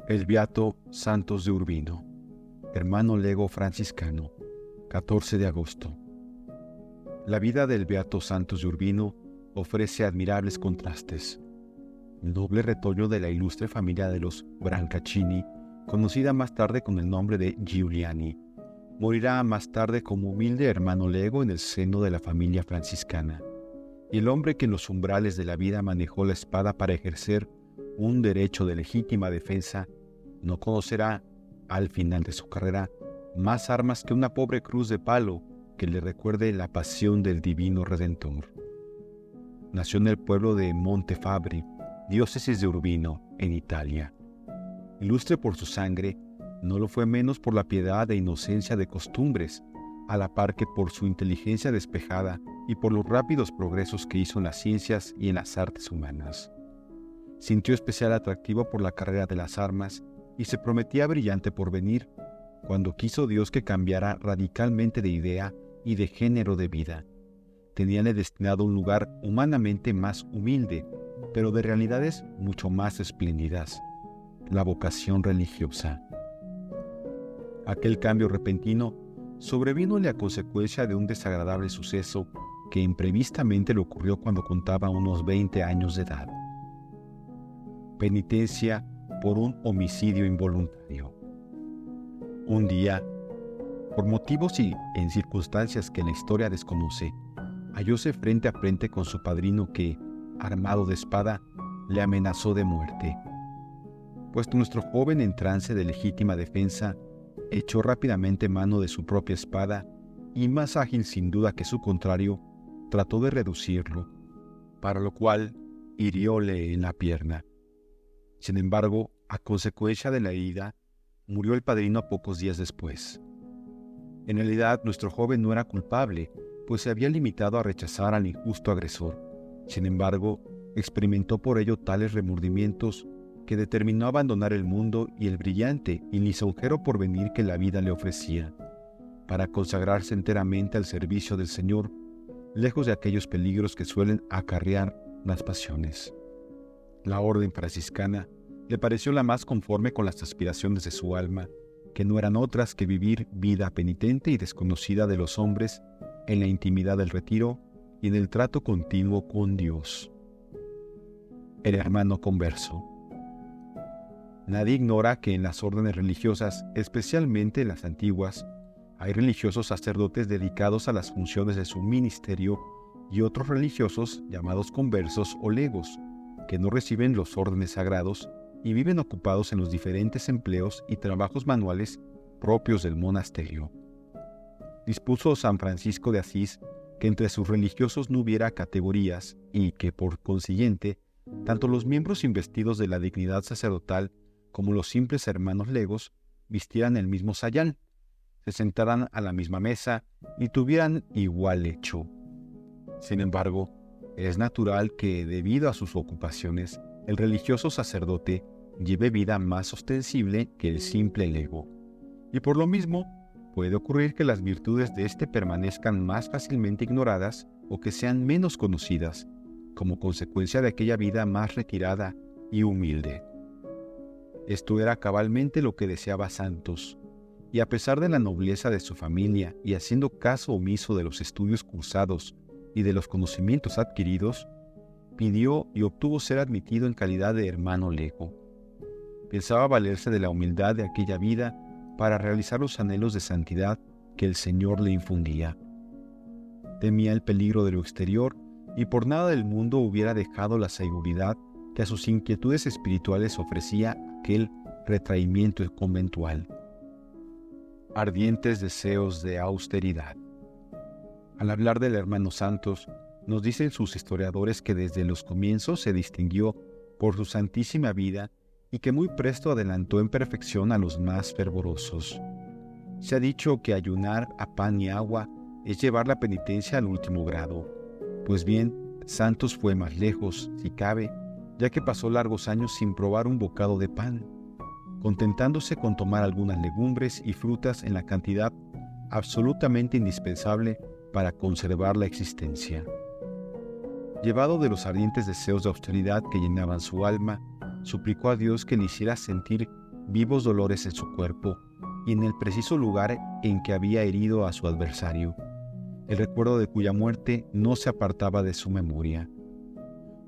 El Beato Santos de Urbino, hermano lego franciscano, 14 de agosto. La vida del Beato Santos de Urbino ofrece admirables contrastes. El noble retoño de la ilustre familia de los Brancacini, conocida más tarde con el nombre de Giuliani, morirá más tarde como humilde hermano lego en el seno de la familia franciscana. Y el hombre que en los umbrales de la vida manejó la espada para ejercer un derecho de legítima defensa, no conocerá, al final de su carrera, más armas que una pobre cruz de palo que le recuerde la pasión del divino Redentor. Nació en el pueblo de Montefabri, diócesis de Urbino, en Italia. Ilustre por su sangre, no lo fue menos por la piedad e inocencia de costumbres, a la par que por su inteligencia despejada y por los rápidos progresos que hizo en las ciencias y en las artes humanas. Sintió especial atractivo por la carrera de las armas y se prometía brillante porvenir, cuando quiso Dios que cambiara radicalmente de idea y de género de vida. Teníale destinado un lugar humanamente más humilde, pero de realidades mucho más espléndidas: la vocación religiosa. Aquel cambio repentino sobrevínole a consecuencia de un desagradable suceso que imprevistamente le ocurrió cuando contaba unos 20 años de edad. Penitencia por un homicidio involuntario. Un día, por motivos y en circunstancias que la historia desconoce, hallóse frente a frente con su padrino que, armado de espada, le amenazó de muerte. Puesto nuestro joven en trance de legítima defensa, echó rápidamente mano de su propia espada y, más ágil sin duda que su contrario, trató de reducirlo, para lo cual hirióle en la pierna. Sin embargo, a consecuencia de la herida, murió el padrino pocos días después. En realidad, nuestro joven no era culpable, pues se había limitado a rechazar al injusto agresor. Sin embargo, experimentó por ello tales remordimientos que determinó abandonar el mundo y el brillante y lisonjero porvenir que la vida le ofrecía, para consagrarse enteramente al servicio del Señor, lejos de aquellos peligros que suelen acarrear las pasiones. La orden franciscana le pareció la más conforme con las aspiraciones de su alma, que no eran otras que vivir vida penitente y desconocida de los hombres en la intimidad del retiro y en el trato continuo con Dios. El hermano converso. Nadie ignora que en las órdenes religiosas, especialmente en las antiguas, hay religiosos sacerdotes dedicados a las funciones de su ministerio y otros religiosos llamados conversos o legos, que no reciben los órdenes sagrados y viven ocupados en los diferentes empleos y trabajos manuales propios del monasterio. Dispuso San Francisco de Asís que entre sus religiosos no hubiera categorías y que, por consiguiente, tanto los miembros investidos de la dignidad sacerdotal como los simples hermanos legos vistieran el mismo sayal, se sentaran a la misma mesa y tuvieran igual lecho. Sin embargo, es natural que, debido a sus ocupaciones, el religioso sacerdote lleve vida más ostensible que el simple lego, y por lo mismo puede ocurrir que las virtudes de éste permanezcan más fácilmente ignoradas o que sean menos conocidas, como consecuencia de aquella vida más retirada y humilde. Esto era cabalmente lo que deseaba Santos, y a pesar de la nobleza de su familia y haciendo caso omiso de los estudios cursados y de los conocimientos adquiridos, pidió y obtuvo ser admitido en calidad de hermano lego. Pensaba valerse de la humildad de aquella vida para realizar los anhelos de santidad que el Señor le infundía. Temía el peligro de lo exterior y por nada del mundo hubiera dejado la seguridad que a sus inquietudes espirituales ofrecía aquel retraimiento conventual. Ardientes deseos de austeridad. Al hablar del hermano Santos, nos dicen sus historiadores que desde los comienzos se distinguió por su santísima vida y que muy presto adelantó en perfección a los más fervorosos. Se ha dicho que ayunar a pan y agua es llevar la penitencia al último grado. Pues bien, Santos fue más lejos, si cabe, ya que pasó largos años sin probar un bocado de pan, contentándose con tomar algunas legumbres y frutas en la cantidad absolutamente indispensable para conservar la existencia. Llevado de los ardientes deseos de austeridad que llenaban su alma, suplicó a Dios que le hiciera sentir vivos dolores en su cuerpo y en el preciso lugar en que había herido a su adversario, el recuerdo de cuya muerte no se apartaba de su memoria.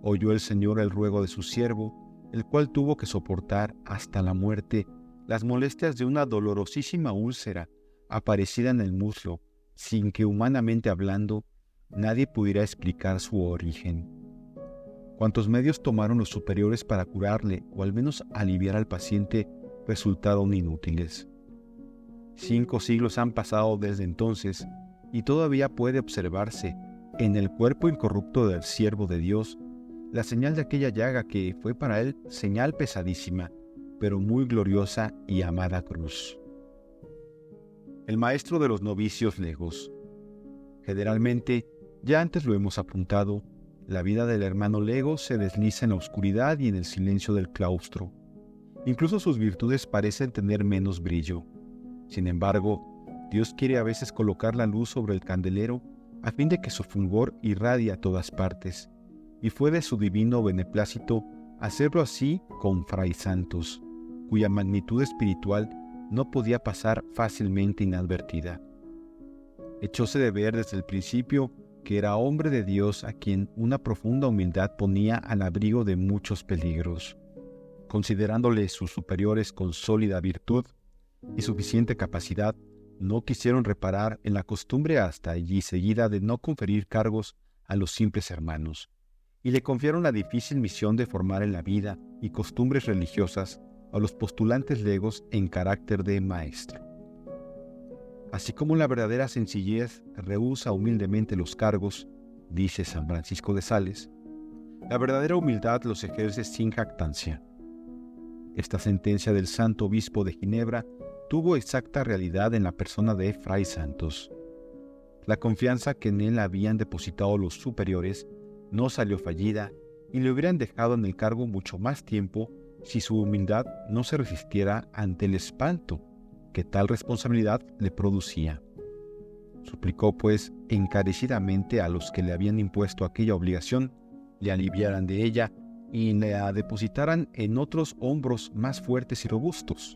Oyó el Señor el ruego de su siervo, el cual tuvo que soportar hasta la muerte las molestias de una dolorosísima úlcera aparecida en el muslo, sin que humanamente hablando nadie pudiera explicar su origen. Cuantos medios tomaron los superiores para curarle o al menos aliviar al paciente resultaron inútiles. 5 siglos han pasado desde entonces y todavía puede observarse en el cuerpo incorrupto del siervo de Dios la señal de aquella llaga que fue para él señal pesadísima, pero muy gloriosa y amada cruz. El maestro de los novicios legos. Generalmente, ya antes lo hemos apuntado, la vida del hermano lego se desliza en la oscuridad y en el silencio del claustro. Incluso sus virtudes parecen tener menos brillo. Sin embargo, Dios quiere a veces colocar la luz sobre el candelero a fin de que su fulgor irradie a todas partes, y fue de su divino beneplácito hacerlo así con Fray Santos, cuya magnitud espiritual no podía pasar fácilmente inadvertida. Echóse de ver desde el principio que era hombre de Dios a quien una profunda humildad ponía al abrigo de muchos peligros. Considerándole sus superiores con sólida virtud y suficiente capacidad, no quisieron reparar en la costumbre hasta allí seguida de no conferir cargos a los simples hermanos, y le confiaron la difícil misión de formar en la vida y costumbres religiosas a los postulantes legos en carácter de maestro. Así como la verdadera sencillez rehúsa humildemente los cargos, dice San Francisco de Sales, la verdadera humildad los ejerce sin jactancia. Esta sentencia del santo obispo de Ginebra tuvo exacta realidad en la persona de Fray Santos. La confianza que en él habían depositado los superiores no salió fallida y le hubieran dejado en el cargo mucho más tiempo si su humildad no se resistiera ante el espanto que tal responsabilidad le producía. Suplicó pues encarecidamente a los que le habían impuesto aquella obligación le aliviaran de ella y la depositaran en otros hombros más fuertes y robustos,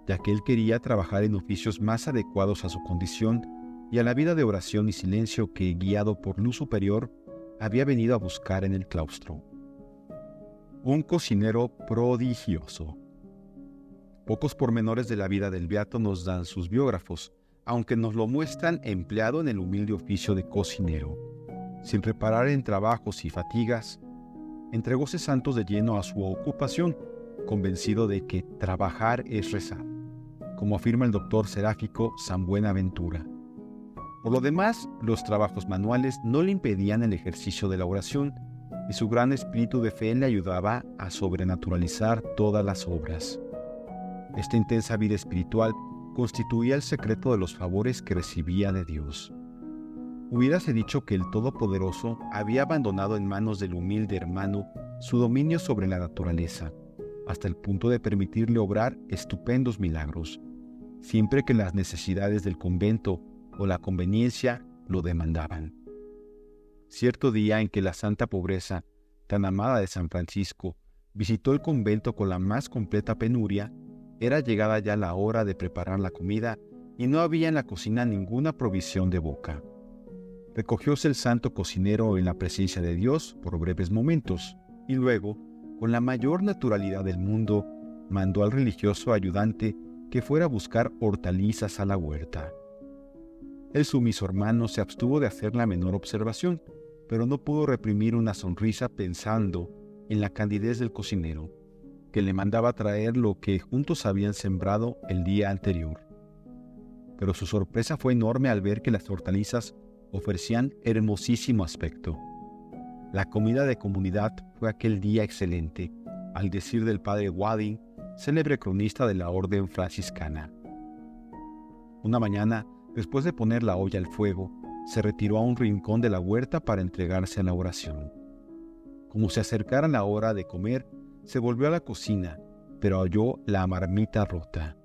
ya que él quería trabajar en oficios más adecuados a su condición y a la vida de oración y silencio que, guiado por luz superior, había venido a buscar en el claustro. Un cocinero prodigioso. Pocos pormenores de la vida del beato nos dan sus biógrafos, aunque nos lo muestran empleado en el humilde oficio de cocinero. Sin reparar en trabajos y fatigas, entregóse Santos de lleno a su ocupación, convencido de que trabajar es rezar, como afirma el doctor seráfico San Buenaventura. Por lo demás, los trabajos manuales no le impedían el ejercicio de la oración, y su gran espíritu de fe le ayudaba a sobrenaturalizar todas las obras. Esta intensa vida espiritual constituía el secreto de los favores que recibía de Dios. Hubiérase dicho que el Todopoderoso había abandonado en manos del humilde hermano su dominio sobre la naturaleza, hasta el punto de permitirle obrar estupendos milagros, siempre que las necesidades del convento o la conveniencia lo demandaban. Cierto día en que la santa pobreza, tan amada de San Francisco, visitó el convento con la más completa penuria, era llegada ya la hora de preparar la comida y no había en la cocina ninguna provisión de boca. Recogióse el santo cocinero en la presencia de Dios por breves momentos y luego, con la mayor naturalidad del mundo, mandó al religioso ayudante que fuera a buscar hortalizas a la huerta. El sumiso hermano se abstuvo de hacer la menor observación, pero no pudo reprimir una sonrisa pensando en la candidez del cocinero, que le mandaba traer lo que juntos habían sembrado el día anterior. Pero su sorpresa fue enorme al ver que las hortalizas ofrecían hermosísimo aspecto. La comida de comunidad fue aquel día excelente, al decir del padre Wading, célebre cronista de la orden franciscana. Una mañana, después de poner la olla al fuego, se retiró a un rincón de la huerta para entregarse a la oración. Como se acercara la hora de comer, se volvió a la cocina, pero halló la marmita rota.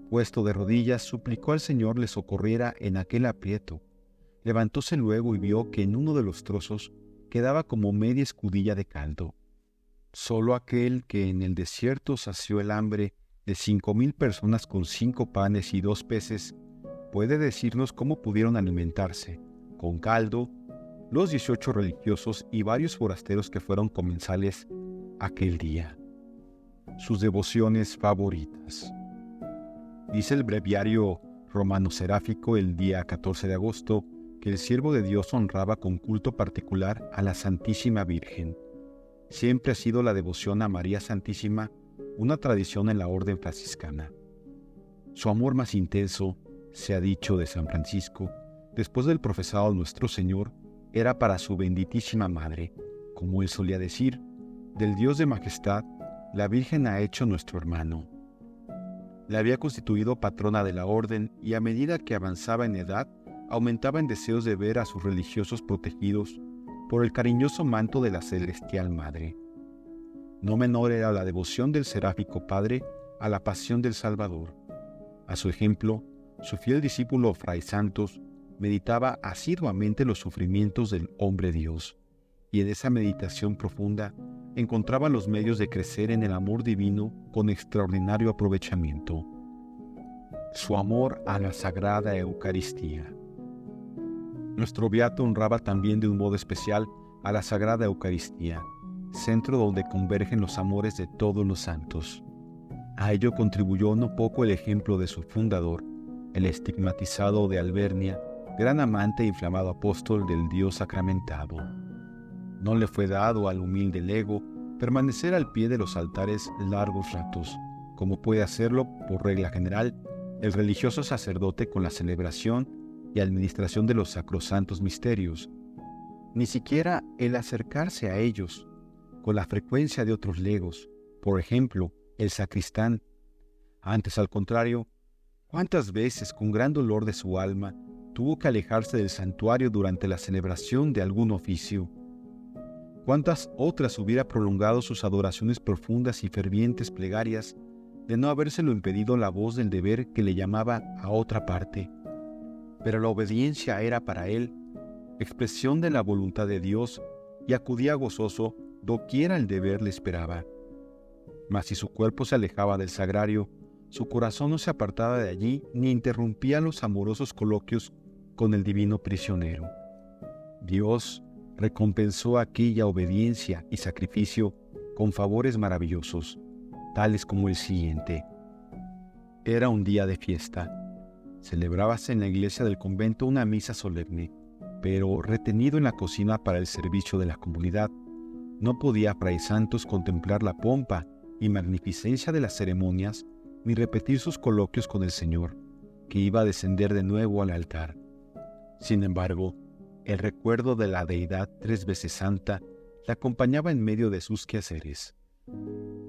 Puesto de rodillas, suplicó al Señor le socorriera en aquel aprieto. Levantóse luego y vio que en uno de los trozos quedaba como media escudilla de caldo. Solo aquel que en el desierto sació el hambre de 5,000 personas con 5 panes y 2 peces, puede decirnos cómo pudieron alimentarse, con caldo, los 18 religiosos y varios forasteros que fueron comensales aquel día. Sus devociones favoritas. Dice el breviario romano seráfico el día 14 de agosto que el siervo de Dios honraba con culto particular a la Santísima Virgen. Siempre ha sido la devoción a María Santísima una tradición en la orden franciscana. Su amor más intenso, se ha dicho de San Francisco, después del profesado Nuestro Señor, era para su benditísima madre. Como él solía decir, del Dios de majestad, la Virgen ha hecho nuestro hermano. La había constituido patrona de la orden y a medida que avanzaba en edad, aumentaba en deseos de ver a sus religiosos protegidos por el cariñoso manto de la celestial madre. No menor era la devoción del seráfico padre a la pasión del Salvador. A su ejemplo, su fiel discípulo Fray Santos meditaba asiduamente los sufrimientos del hombre Dios, y en esa meditación profunda encontraba los medios de crecer en el amor divino con extraordinario aprovechamiento. Su amor a la Sagrada Eucaristía. Nuestro beato honraba también de un modo especial a la Sagrada Eucaristía, centro donde convergen los amores de todos los santos. A ello contribuyó no poco el ejemplo de su fundador, el estigmatizado de Albernia, gran amante e inflamado apóstol del Dios sacramentado. No le fue dado al humilde lego permanecer al pie de los altares largos ratos, como puede hacerlo, por regla general, el religioso sacerdote con la celebración y administración de los sacrosantos misterios. Ni siquiera el acercarse a ellos, con la frecuencia de otros legos, por ejemplo, el sacristán. Antes, al contrario, ¿cuántas veces, con gran dolor de su alma, tuvo que alejarse del santuario durante la celebración de algún oficio? ¿Cuántas otras hubiera prolongado sus adoraciones profundas y fervientes plegarias de no habérselo impedido la voz del deber que le llamaba a otra parte? Pero la obediencia era para él expresión de la voluntad de Dios y acudía gozoso doquiera el deber le esperaba. Mas si su cuerpo se alejaba del sagrario, su corazón no se apartaba de allí ni interrumpía los amorosos coloquios con el divino prisionero. Dios recompensó aquella obediencia y sacrificio con favores maravillosos, tales como el siguiente. Era un día de fiesta. Celebrábase en la iglesia del convento una misa solemne, pero retenido en la cocina para el servicio de la comunidad, no podía Fray Santos contemplar la pompa y magnificencia de las ceremonias ni repetir sus coloquios con el Señor, que iba a descender de nuevo al altar. Sin embargo, el recuerdo de la deidad 3 veces santa le acompañaba en medio de sus quehaceres.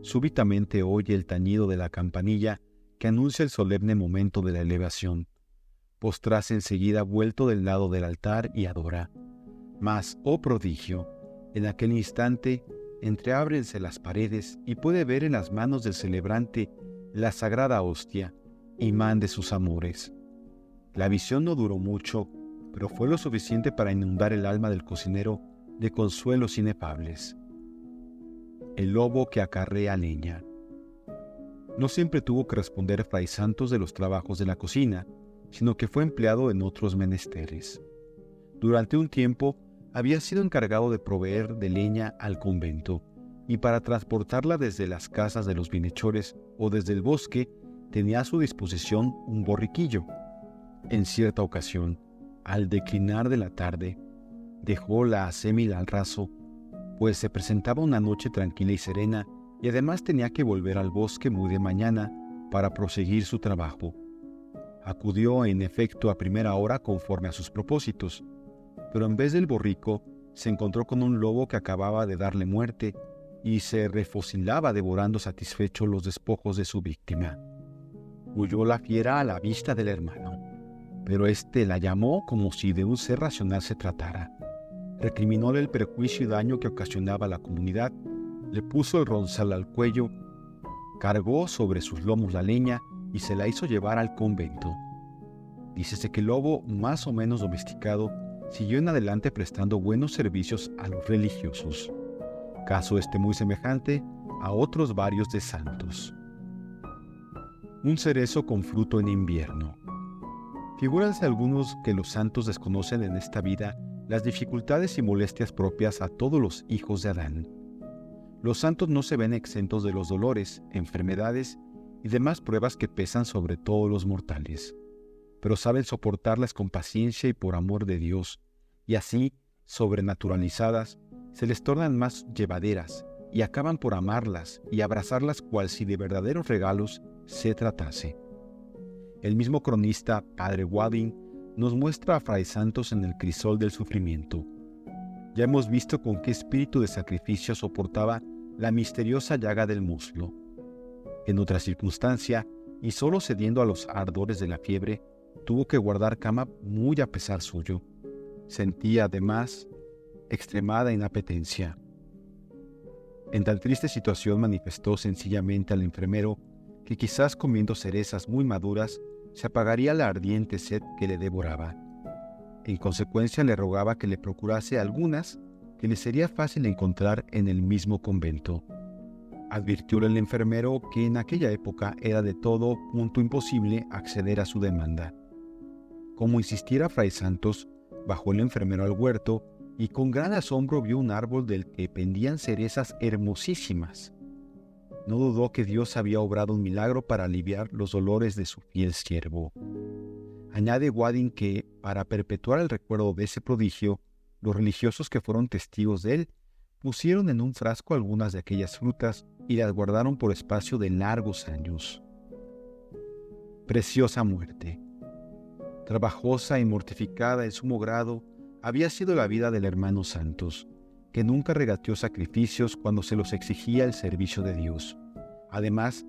Súbitamente oye el tañido de la campanilla que anuncia el solemne momento de la elevación. Postrase enseguida vuelto del lado del altar y adora. Mas, oh prodigio, en aquel instante entreábrense las paredes y puede ver en las manos del celebrante la sagrada hostia, imán de sus amores. La visión no duró mucho, pero fue lo suficiente para inundar el alma del cocinero de consuelos inefables. El lobo que acarrea leña. No siempre tuvo que responder Fray Santos de los trabajos de la cocina, sino que fue empleado en otros menesteres. Durante un tiempo había sido encargado de proveer de leña al convento, y para transportarla desde las casas de los bienhechores o desde el bosque tenía a su disposición un borriquillo. En cierta ocasión, al declinar de la tarde, dejó la acémila al raso, pues se presentaba una noche tranquila y serena, y además tenía que volver al bosque muy de mañana para proseguir su trabajo. Acudió en efecto a primera hora conforme a sus propósitos, pero en vez del borrico se encontró con un lobo que acababa de darle muerte y se refosilaba devorando satisfecho los despojos de su víctima. Huyó la fiera a la vista del hermano, pero éste la llamó como si de un ser racional se tratara. Recriminóle el perjuicio y daño que ocasionaba a la comunidad, le puso el ronzal al cuello, cargó sobre sus lomos la leña y se la hizo llevar al convento. Dícese que el lobo, más o menos domesticado, siguió en adelante prestando buenos servicios a los religiosos. Caso muy semejante a otros varios de santos. Un cerezo con fruto en invierno. Figúranse algunos que los santos desconocen en esta vida las dificultades y molestias propias a todos los hijos de Adán. Los santos no se ven exentos de los dolores, enfermedades y demás pruebas que pesan sobre todos los mortales, pero saben soportarlas con paciencia y por amor de Dios, y así, sobrenaturalizadas, se les tornan más llevaderas y acaban por amarlas y abrazarlas cual si de verdaderos regalos se tratase. El mismo cronista, Padre Wading, nos muestra a Fray Santos en el crisol del sufrimiento. Ya hemos visto con qué espíritu de sacrificio soportaba la misteriosa llaga del muslo. En otra circunstancia, y solo cediendo a los ardores de la fiebre, tuvo que guardar cama muy a pesar suyo. Sentía, además, extremada inapetencia. En tan triste situación manifestó sencillamente al enfermero que quizás comiendo cerezas muy maduras se apagaría la ardiente sed que le devoraba. En consecuencia le rogaba que le procurase algunas que le sería fácil encontrar en el mismo convento. Advirtióle el enfermero que en aquella época era de todo punto imposible acceder a su demanda. Como insistiera Fray Santos, bajó el enfermero al huerto y con gran asombro vio un árbol del que pendían cerezas hermosísimas. No dudó que Dios había obrado un milagro para aliviar los dolores de su fiel siervo. Añade Wading que, para perpetuar el recuerdo de ese prodigio, los religiosos que fueron testigos de él pusieron en un frasco algunas de aquellas frutas y las guardaron por espacio de largos años. Preciosa muerte. Trabajosa y mortificada en sumo grado, había sido la vida del hermano Santos, que nunca regateó sacrificios cuando se los exigía el servicio de Dios. Además,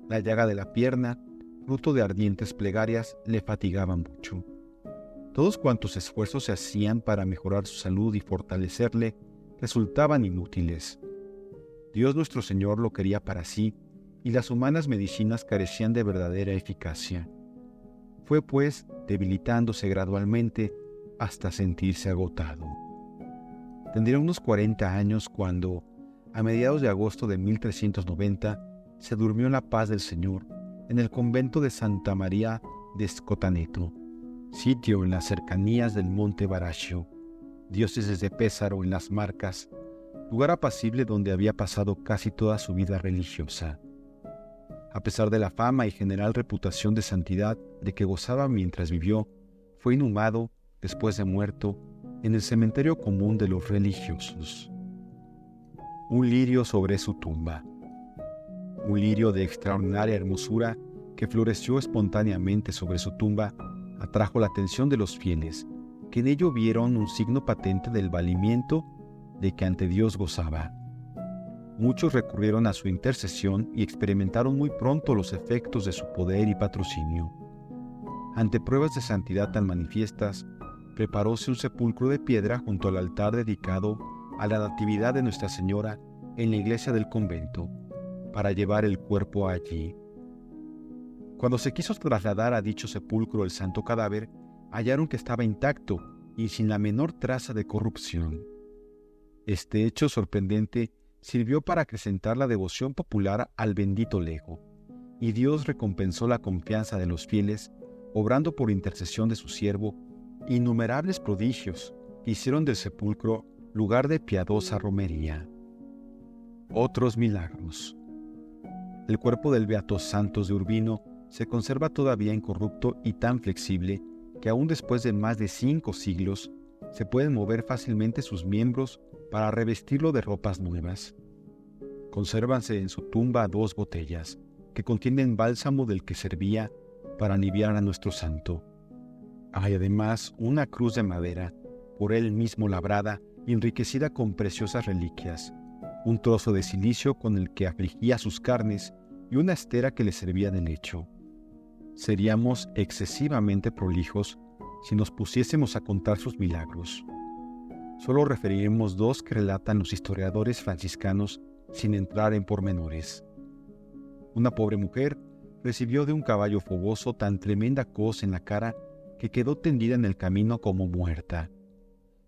la llaga de la pierna, fruto de ardientes plegarias, le fatigaba mucho. Todos cuantos esfuerzos se hacían para mejorar su salud y fortalecerle resultaban inútiles. Dios nuestro Señor lo quería para sí, y las humanas medicinas carecían de verdadera eficacia. Fue, pues, debilitándose gradualmente hasta sentirse agotado. Tendría unos 40 años cuando, a mediados de agosto de 1390, se durmió en la paz del Señor en el convento de Santa María de Scotaneto, sitio en las cercanías del monte Baraccio, diócesis de Pésaro en las Marcas, lugar apacible donde había pasado casi toda su vida religiosa. A pesar de la fama y general reputación de santidad de que gozaba mientras vivió, fue inhumado, después de muerto, en el cementerio común de los religiosos. Un lirio sobre su tumba. Un lirio de extraordinaria hermosura que floreció espontáneamente sobre su tumba atrajo la atención de los fieles, que en ello vieron un signo patente del valimiento de que ante Dios gozaba. Muchos recurrieron a su intercesión y experimentaron muy pronto los efectos de su poder y patrocinio. Ante pruebas de santidad tan manifiestas, preparóse un sepulcro de piedra junto al altar dedicado a la Natividad de Nuestra Señora en la iglesia del convento, para llevar el cuerpo allí. Cuando se quiso trasladar a dicho sepulcro el santo cadáver, hallaron que estaba intacto y sin la menor traza de corrupción. Este hecho sorprendente sirvió para acrecentar la devoción popular al bendito lego, y Dios recompensó la confianza de los fieles, obrando por intercesión de su siervo innumerables prodigios que hicieron del sepulcro lugar de piadosa romería. Otros milagros. El cuerpo del Beato Santos de Urbino se conserva todavía incorrupto y tan flexible que aún después de más de 5 siglos se pueden mover fácilmente sus miembros para revestirlo de ropas nuevas. Consérvanse en su tumba 2 botellas que contienen bálsamo del que servía para aliviar a nuestro santo. Hay además una cruz de madera, por él mismo labrada y enriquecida con preciosas reliquias, un trozo de cilicio con el que afligía sus carnes y una estera que le servía de lecho. Seríamos excesivamente prolijos si nos pusiésemos a contar sus milagros. Solo referiremos 2 que relatan los historiadores franciscanos sin entrar en pormenores. Una pobre mujer recibió de un caballo fogoso tan tremenda cosa en la cara que quedó tendida en el camino como muerta.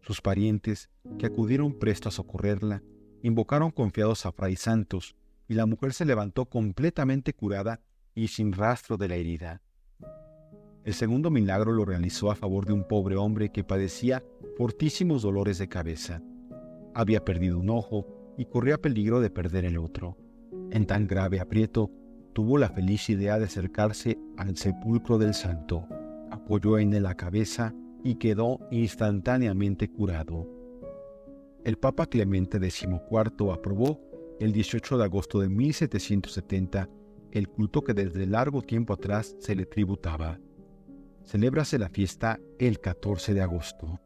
Sus parientes, que acudieron presto a socorrerla, invocaron confiados a Fray Santos, y la mujer se levantó completamente curada y sin rastro de la herida. El segundo milagro lo realizó a favor de un pobre hombre que padecía fortísimos dolores de cabeza. Había perdido un ojo y corría peligro de perder el otro. En tan grave aprieto, tuvo la feliz idea de acercarse al sepulcro del santo, apoyó en él la cabeza y quedó instantáneamente curado. El Papa Clemente XIV aprobó el 18 de agosto de 1770 el culto que desde largo tiempo atrás se le tributaba. Celébrase la fiesta el 14 de agosto.